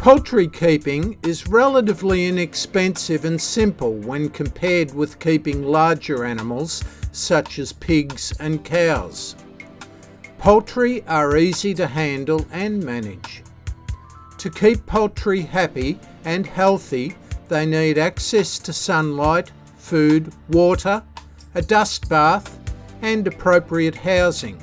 Poultry keeping is relatively inexpensive and simple when compared with keeping larger animals such as pigs and cows. Poultry are easy to handle and manage. To keep poultry happy and healthy, they need access to sunlight, food, water, a dust bath, and appropriate housing.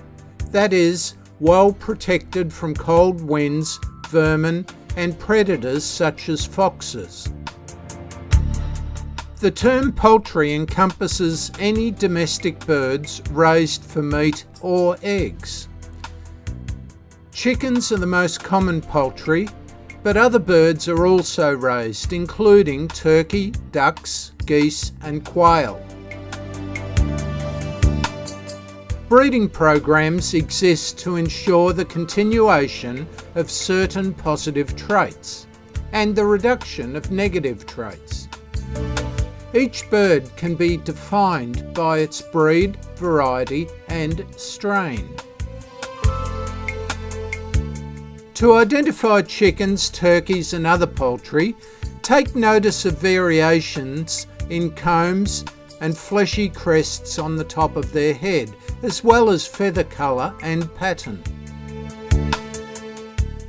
That is, well protected from cold winds, vermin, and predators such as foxes. The term poultry encompasses any domestic birds raised for meat or eggs. Chickens are the most common poultry, but other birds are also raised, including turkey, ducks, geese, and quail. Breeding programs exist to ensure the continuation of certain positive traits and the reduction of negative traits. Each bird can be defined by its breed, variety, and strain. To identify chickens, turkeys, and other poultry, take notice of variations in combs and fleshy crests on the top of their head, as well as feather colour and pattern.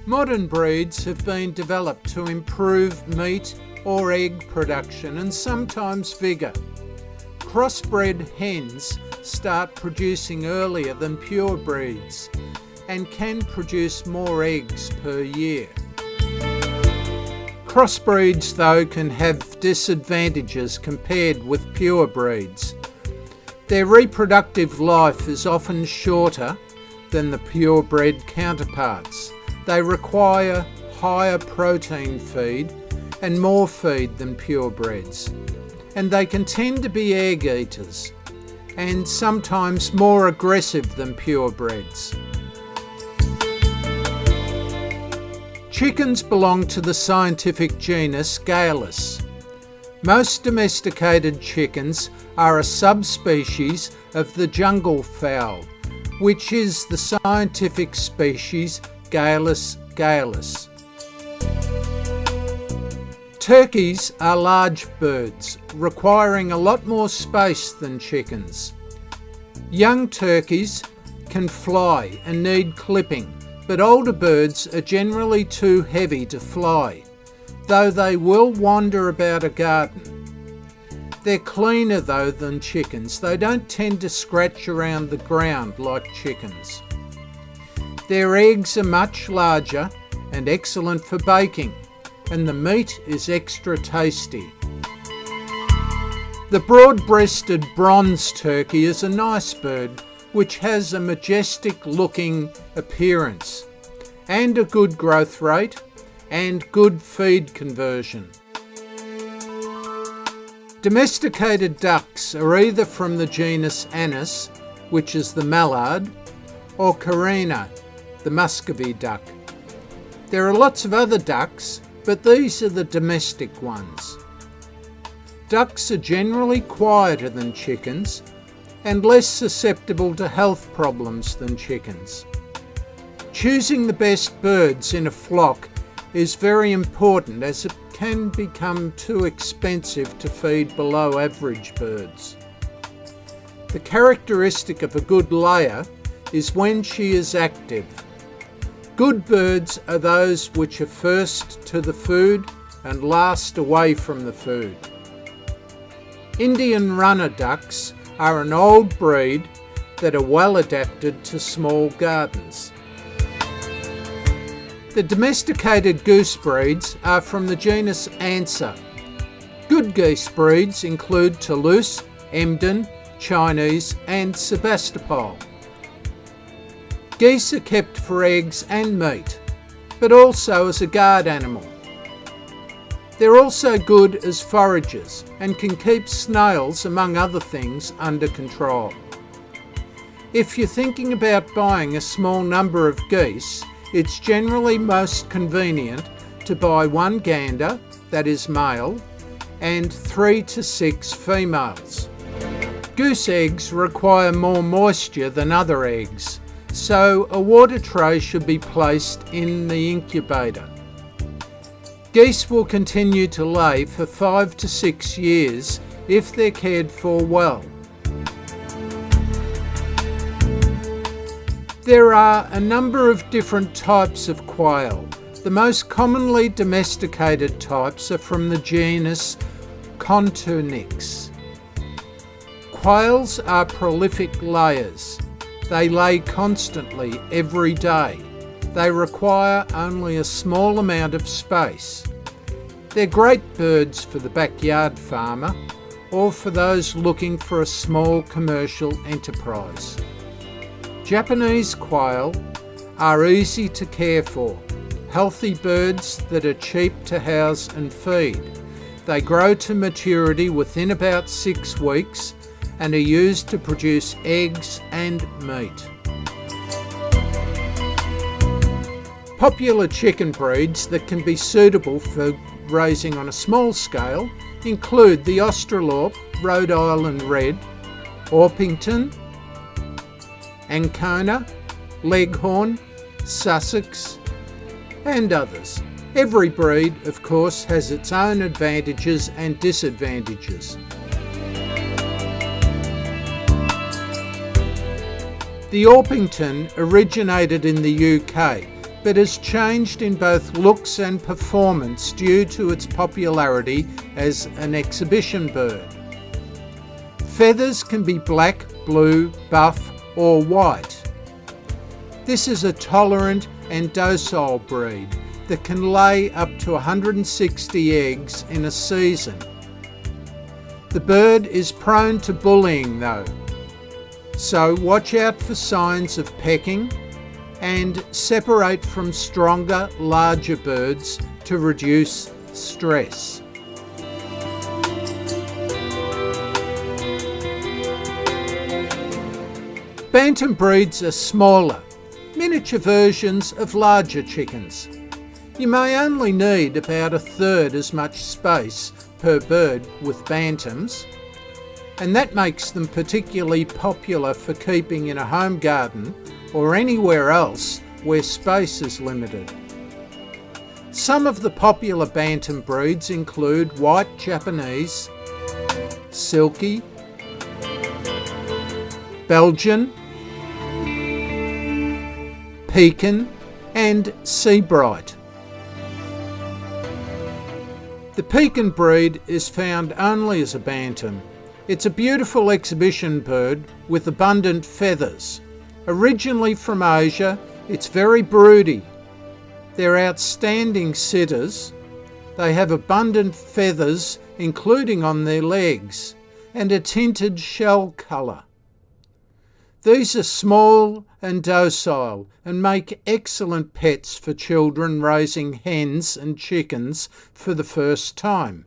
Modern breeds have been developed to improve meat or egg production and sometimes vigour. Crossbred hens start producing earlier than pure breeds and can produce more eggs per year. Crossbreeds, though, can have disadvantages compared with pure breeds. Their reproductive life is often shorter than the purebred counterparts. They require higher protein feed and more feed than purebreds, and they can tend to be egg eaters and sometimes more aggressive than purebreds. Chickens belong to the scientific genus Gallus. Most domesticated chickens are a subspecies of the jungle fowl, which is the scientific species Gallus gallus. Turkeys are large birds, requiring a lot more space than chickens. Young turkeys can fly and need clipping, but older birds are generally too heavy to fly, though they will wander about a garden. They're cleaner though than chickens. They don't tend to scratch around the ground like chickens. Their eggs are much larger and excellent for baking, and the meat is extra tasty. The broad-breasted bronze turkey is a nice bird which has a majestic looking appearance and a good growth rate and good feed conversion. Domesticated ducks are either from the genus Anis, which is the mallard, or Carina, the Muscovy duck. There are lots of other ducks, but these are the domestic ones. Ducks are generally quieter than chickens and less susceptible to health problems than chickens. Choosing the best birds in a flock is very important, as it can become too expensive to feed below average birds. The characteristic of a good layer is when she is active. Good birds are those which are first to the food and last away from the food. Indian runner ducks are an old breed that are well adapted to small gardens. The domesticated goose breeds are from the genus Anser. Good geese breeds include Toulouse, Emden, Chinese and Sebastopol. Geese are kept for eggs and meat, but also as a guard animal. They're also good as foragers and can keep snails, among other things, under control. If you're thinking about buying a small number of geese, it's generally most convenient to buy one gander, that is male, and 3 to 6 females. Goose eggs require more moisture than other eggs, so a water tray should be placed in the incubator. Geese will continue to lay for 5 to 6 years if they're cared for well. There are a number of different types of quail. The most commonly domesticated types are from the genus Conturnix. Quails are prolific layers. They lay constantly every day. They require only a small amount of space. They're great birds for the backyard farmer or for those looking for a small commercial enterprise. Japanese quail are easy to care for, healthy birds that are cheap to house and feed. They grow to maturity within about 6 weeks and are used to produce eggs and meat. Popular chicken breeds that can be suitable for raising on a small scale include the Australorp, Rhode Island Red, Orpington, Ancona, Leghorn, Sussex, and others. Every breed, of course, has its own advantages and disadvantages. The Orpington originated in the UK, but has changed in both looks and performance due to its popularity as an exhibition bird. Feathers can be black, blue, buff, or white. This is a tolerant and docile breed that can lay up to 160 eggs in a season. The bird is prone to bullying though, so watch out for signs of pecking and separate from stronger, larger birds to reduce stress. Bantam breeds are smaller, miniature versions of larger chickens. You may only need about 1/3 as much space per bird with bantams, and that makes them particularly popular for keeping in a home garden or anywhere else where space is limited. Some of the popular bantam breeds include white Japanese, silky, Belgian, Pekin, and Seabright. The Pekin breed is found only as a bantam. It's a beautiful exhibition bird with abundant feathers. Originally from Asia, it's very broody. They're outstanding sitters. They have abundant feathers, including on their legs, and a tinted shell colour. These are small and docile and make excellent pets for children raising hens and chickens for the first time.